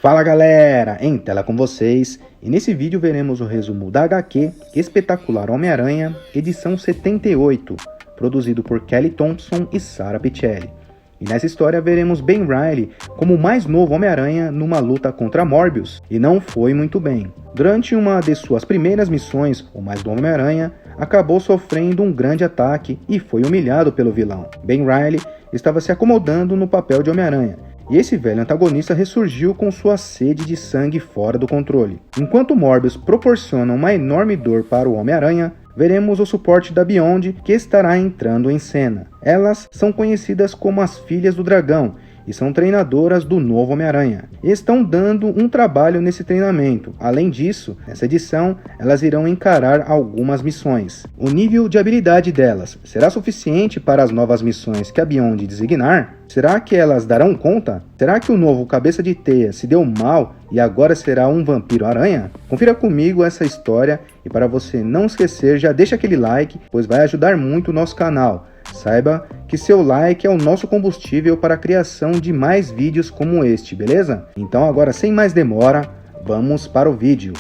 Fala galera, em tela com vocês, e nesse vídeo veremos o resumo da HQ Espetacular Homem-Aranha, edição 78, produzido por Kelly Thompson e Sara Pichelli. E nessa história veremos Ben Reilly como o mais novo Homem-Aranha numa luta contra Morbius, e não foi muito bem. Durante uma de suas primeiras missões, o mais novo Homem-Aranha acabou sofrendo um grande ataque e foi humilhado pelo vilão. Ben Reilly estava se acomodando no papel de Homem-Aranha, e esse velho antagonista ressurgiu com sua sede de sangue fora do controle. Enquanto Morbius proporciona uma enorme dor para o Homem-Aranha, veremos o suporte da Beyond que estará entrando em cena. Elas são conhecidas como as Filhas do Dragão e são treinadoras do novo Homem-Aranha. E estão dando um trabalho nesse treinamento. Além disso, nessa edição, elas irão encarar algumas missões. O nível de habilidade delas será suficiente para as novas missões que a Beyond designar? Será que elas darão conta? Será que o novo Cabeça de Teia se deu mal e agora será um vampiro-aranha? Confira comigo essa história e para você não esquecer, já deixa aquele like, pois vai ajudar muito o nosso canal. Saiba que seu like é o nosso combustível para a criação de mais vídeos como este, beleza? Então agora sem mais demora, vamos para o vídeo.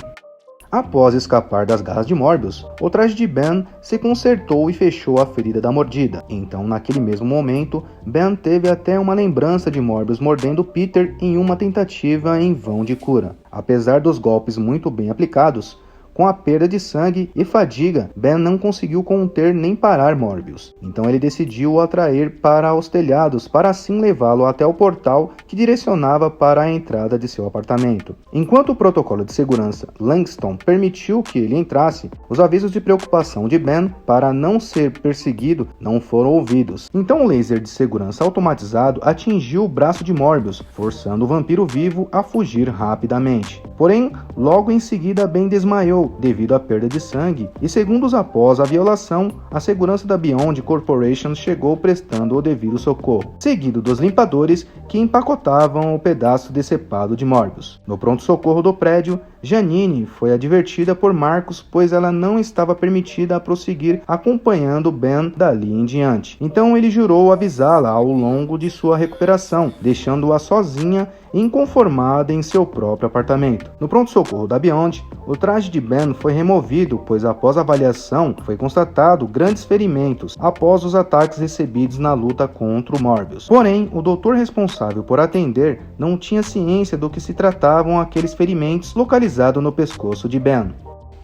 Após escapar das garras de Morbius, o traje de Ben se consertou e fechou a ferida da mordida. Então, naquele mesmo momento, Ben teve até uma lembrança de Morbius mordendo Peter em uma tentativa em vão de cura. Apesar dos golpes muito bem aplicados, com a perda de sangue e fadiga, Ben não conseguiu conter nem parar Morbius. Então ele decidiu o atrair para os telhados para assim levá-lo até o portal que direcionava para a entrada de seu apartamento. Enquanto o protocolo de segurança Langston permitiu que ele entrasse, os avisos de preocupação de Ben para não ser perseguido não foram ouvidos. Então o laser de segurança automatizado atingiu o braço de Morbius, forçando o vampiro vivo a fugir rapidamente. Porém, logo em seguida Ben desmaiou devido à perda de sangue, e segundos após a violação, a segurança da Beyond Corporation chegou prestando o devido socorro, seguido dos limpadores que empacotavam o pedaço decepado de Morbius. No pronto-socorro do prédio, Janine foi advertida por Marcos, pois ela não estava permitida a prosseguir acompanhando Ben dali em diante. Então ele jurou avisá-la ao longo de sua recuperação, deixando-a sozinha e inconformada em seu próprio apartamento. No pronto-socorro da Beyond, o traje de Ben foi removido, pois após a avaliação foi constatado grandes ferimentos após os ataques recebidos na luta contra o Morbius. Porém, o doutor responsável por atender não tinha ciência do que se tratavam aqueles ferimentos localizados no pescoço de Ben.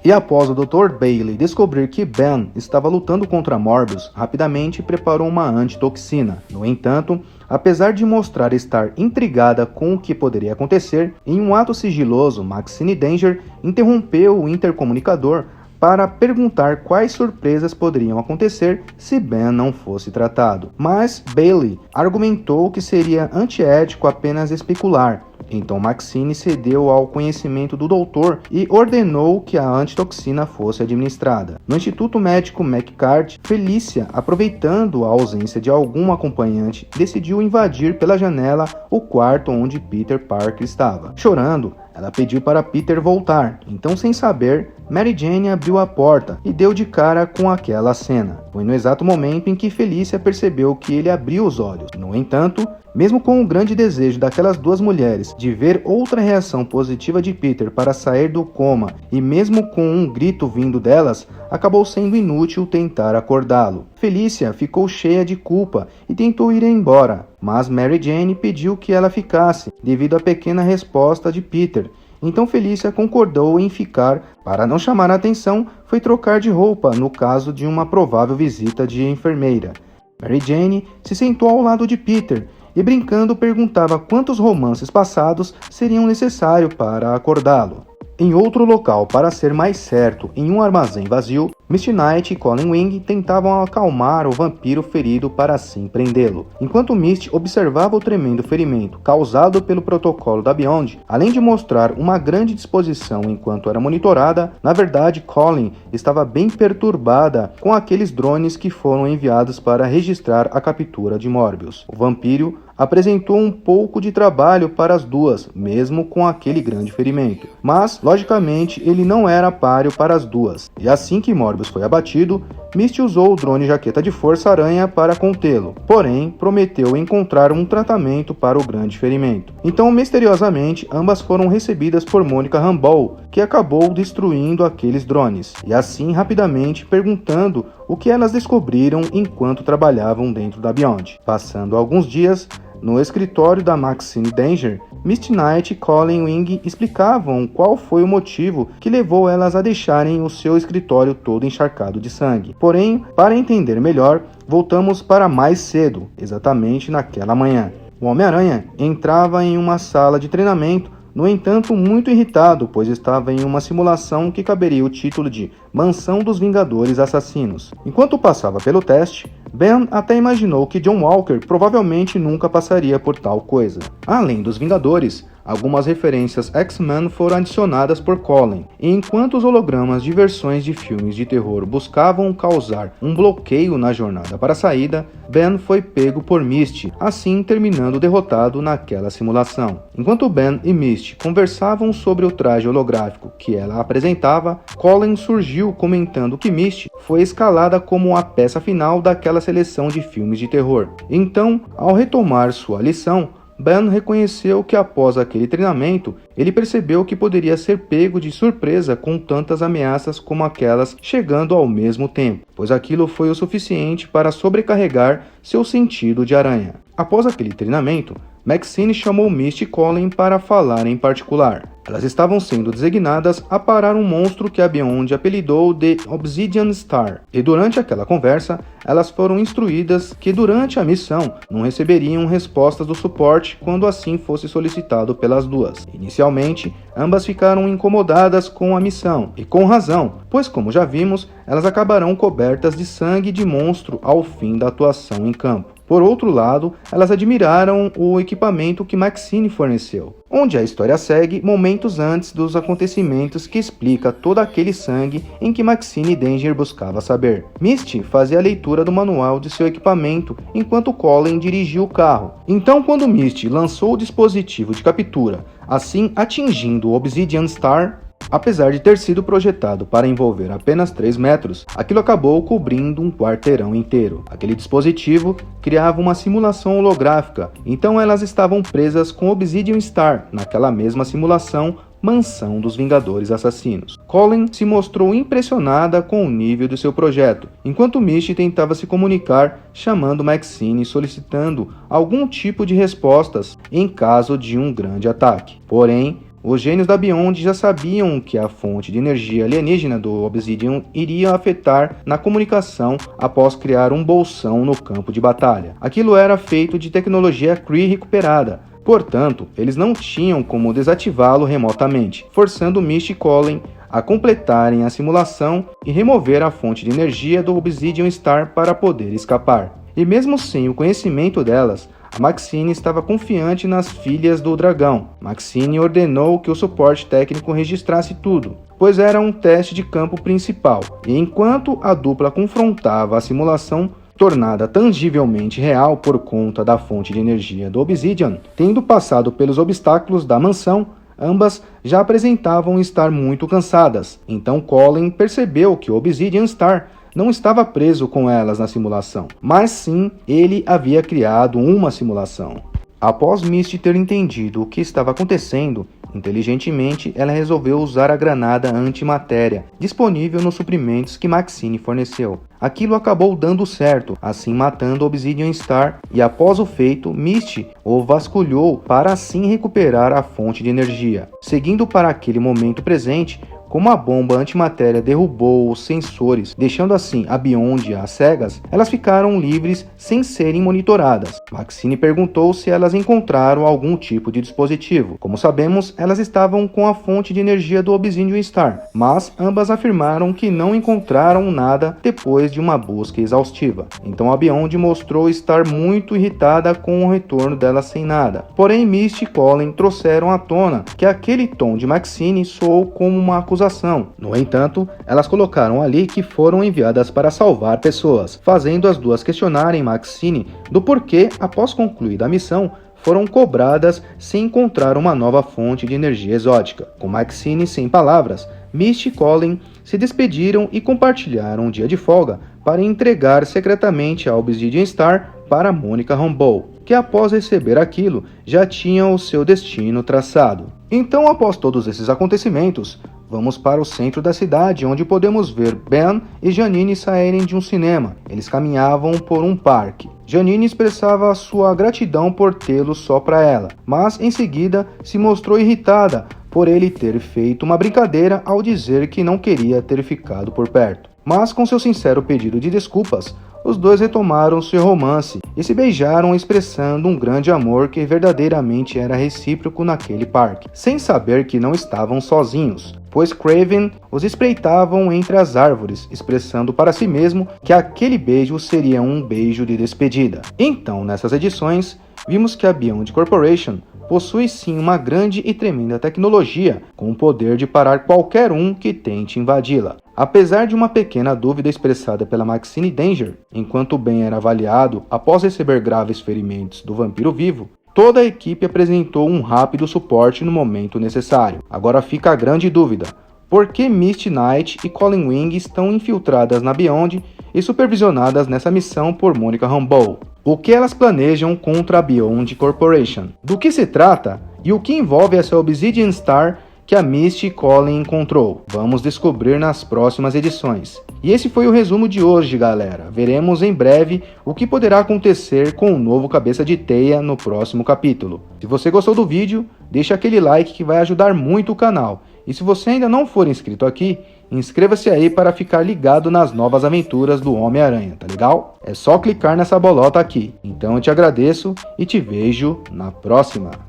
E após o Dr. Bailey descobrir que Ben estava lutando contra Morbius, rapidamente preparou uma antitoxina. No entanto, apesar de mostrar estar intrigada com o que poderia acontecer, em um ato sigiloso, Maxine Danger interrompeu o intercomunicador para perguntar quais surpresas poderiam acontecer se Ben não fosse tratado. Mas Bailey argumentou que seria antiético apenas especular. Então Maxine cedeu ao conhecimento do doutor e ordenou que a antitoxina fosse administrada. No Instituto Médico McCart, Felícia, aproveitando a ausência de algum acompanhante, decidiu invadir pela janela o quarto onde Peter Parker estava. Chorando, ela pediu para Peter voltar. Então, sem saber, Mary Jane abriu a porta e deu de cara com aquela cena. Foi no exato momento em que Felícia percebeu que ele abriu os olhos. No entanto, mesmo com o grande desejo daquelas duas mulheres de ver outra reação positiva de Peter para sair do coma, e mesmo com um grito vindo delas, acabou sendo inútil tentar acordá-lo. Felícia ficou cheia de culpa e tentou ir embora, mas Mary Jane pediu que ela ficasse, devido à pequena resposta de Peter. Então Felícia concordou em ficar. Para não chamar a atenção, foi trocar de roupa no caso de uma provável visita de enfermeira. Mary Jane se sentou ao lado de Peter e brincando perguntava quantos romances passados seriam necessários para acordá-lo. Em outro local, para ser mais certo, em um armazém vazio, Misty Knight e Colin Wing tentavam acalmar o vampiro ferido para assim prendê-lo. Enquanto Misty observava o tremendo ferimento causado pelo protocolo da Beyond, além de mostrar uma grande disposição enquanto era monitorada, na verdade Colin estava bem perturbada com aqueles drones que foram enviados para registrar a captura de Morbius. O vampiro apresentou um pouco de trabalho para as duas, mesmo com aquele grande ferimento. Mas, logicamente, ele não era páreo para as duas. E assim que Morbius foi abatido, Misty usou o drone Jaqueta de Força Aranha para contê-lo. Porém, prometeu encontrar um tratamento para o grande ferimento. Então, misteriosamente, ambas foram recebidas por Monica Rambeau, que acabou destruindo aqueles drones. E assim, rapidamente, perguntando o que elas descobriram enquanto trabalhavam dentro da Beyond. Passando alguns dias, no escritório da Maxine Danger, Misty Knight e Colin Wing explicavam qual foi o motivo que levou elas a deixarem o seu escritório todo encharcado de sangue. Porém, para entender melhor, voltamos para mais cedo, exatamente naquela manhã. O Homem-Aranha entrava em uma sala de treinamento, no entanto muito irritado, pois estava em uma simulação que caberia o título de Mansão dos Vingadores Assassinos. Enquanto passava pelo teste, Ben até imaginou que John Walker provavelmente nunca passaria por tal coisa. Além dos Vingadores, algumas referências X-Men foram adicionadas por Colin, e enquanto os hologramas de versões de filmes de terror buscavam causar um bloqueio na jornada para a saída, Ben foi pego por Misty, assim terminando derrotado naquela simulação. Enquanto Ben e Misty conversavam sobre o traje holográfico que ela apresentava, Colin surgiu comentando que Misty foi escalada como a peça final daquela seleção de filmes de terror. Então, ao retomar sua lição, Ben reconheceu que após aquele treinamento, ele percebeu que poderia ser pego de surpresa com tantas ameaças como aquelas chegando ao mesmo tempo, pois aquilo foi o suficiente para sobrecarregar seu sentido de aranha. Após aquele treinamento, Maxine chamou Misty e Colin para falar em particular. Elas estavam sendo designadas a parar um monstro que a Beyond apelidou de Obsidian Star, e durante aquela conversa, elas foram instruídas que durante a missão não receberiam respostas do suporte quando assim fosse solicitado pelas duas. Inicialmente, ambas ficaram incomodadas com a missão, e com razão, pois como já vimos, elas acabarão cobertas de sangue de monstro ao fim da atuação em campo. Por outro lado, elas admiraram o equipamento que Maxine forneceu, onde a história segue momentos antes dos acontecimentos que explica todo aquele sangue em que Maxine Danger buscava saber. Misty fazia a leitura do manual de seu equipamento enquanto Colin dirigia o carro. Então, quando Misty lançou o dispositivo de captura, assim atingindo o Obsidian Star, apesar de ter sido projetado para envolver apenas 3 metros, aquilo acabou cobrindo um quarteirão inteiro. Aquele dispositivo criava uma simulação holográfica, então elas estavam presas com Obsidian Star naquela mesma simulação Mansão dos Vingadores Assassinos. Colin se mostrou impressionada com o nível do seu projeto, enquanto Misty tentava se comunicar, chamando Maxine e solicitando algum tipo de respostas em caso de um grande ataque. Porém, os gênios da Beyond já sabiam que a fonte de energia alienígena do Obsidian iria afetar na comunicação após criar um bolsão no campo de batalha. Aquilo era feito de tecnologia Kree recuperada, portanto, eles não tinham como desativá-lo remotamente, forçando Misty e Colin a completarem a simulação e remover a fonte de energia do Obsidian Star para poder escapar. E mesmo sem o conhecimento delas, a Maxine estava confiante nas filhas do dragão. Maxine ordenou que o suporte técnico registrasse tudo, pois era um teste de campo principal, e enquanto a dupla confrontava a simulação tornada tangivelmente real por conta da fonte de energia do Obsidian, tendo passado pelos obstáculos da mansão, ambas já apresentavam estar muito cansadas. Então Colin percebeu que o Obsidian Star não estava preso com elas na simulação, mas sim ele havia criado uma simulação. Após Misty ter entendido o que estava acontecendo, inteligentemente ela resolveu usar a granada antimatéria disponível nos suprimentos que Maxine forneceu. Aquilo acabou dando certo, assim matando o Obsidian Star, e após o feito, Misty o vasculhou para assim recuperar a fonte de energia. Seguindo para aquele momento presente, como a bomba antimatéria derrubou os sensores, deixando assim a Beyond às cegas, elas ficaram livres sem serem monitoradas. Maxine perguntou se elas encontraram algum tipo de dispositivo. Como sabemos, elas estavam com a fonte de energia do Obsidian Star, mas ambas afirmaram que não encontraram nada depois de uma busca exaustiva. Então a Beyond mostrou estar muito irritada com o retorno dela sem nada. Porém, Misty e Colin trouxeram à tona que aquele tom de Maxine soou como uma acusação acusação. No entanto, elas colocaram ali que foram enviadas para salvar pessoas, fazendo as duas questionarem Maxine do porquê, após concluída a missão, foram cobradas sem encontrar uma nova fonte de energia exótica. Com Maxine sem palavras, Misty e Colin se despediram e compartilharam um dia de folga para entregar secretamente a Obsidian Star para Monica Rambeau, que após receber aquilo já tinha o seu destino traçado. Então, após todos esses acontecimentos, vamos para o centro da cidade, onde podemos ver Ben e Janine saírem de um cinema. Eles caminhavam por um parque. Janine expressava sua gratidão por tê-lo só para ela, mas em seguida se mostrou irritada por ele ter feito uma brincadeira ao dizer que não queria ter ficado por perto. Mas com seu sincero pedido de desculpas, os dois retomaram seu romance e se beijaram, expressando um grande amor que verdadeiramente era recíproco naquele parque, sem saber que não estavam sozinhos, pois Kraven os espreitavam entre as árvores, expressando para si mesmo que aquele beijo seria um beijo de despedida. Então, nessas edições, vimos que a Beyond Corporation possui sim uma grande e tremenda tecnologia, com o poder de parar qualquer um que tente invadi-la. Apesar de uma pequena dúvida expressada pela Maxine Danger, enquanto Ben era avaliado após receber graves ferimentos do vampiro vivo, toda a equipe apresentou um rápido suporte no momento necessário. Agora fica a grande dúvida: por que Misty Knight e Colin Wing estão infiltradas na Beyond e supervisionadas nessa missão por Monica Rambeau? O que elas planejam contra a Beyond Corporation? Do que se trata e o que envolve essa Obsidian Star que a Misty e Colin encontrou? Vamos descobrir nas próximas edições. E esse foi o resumo de hoje, galera. Veremos em breve o que poderá acontecer com o novo Cabeça de Teia no próximo capítulo. Se você gostou do vídeo, deixa aquele like que vai ajudar muito o canal. E se você ainda não for inscrito aqui, inscreva-se aí para ficar ligado nas novas aventuras do Homem-Aranha, tá legal? É só clicar nessa bolota aqui. Então eu te agradeço e te vejo na próxima.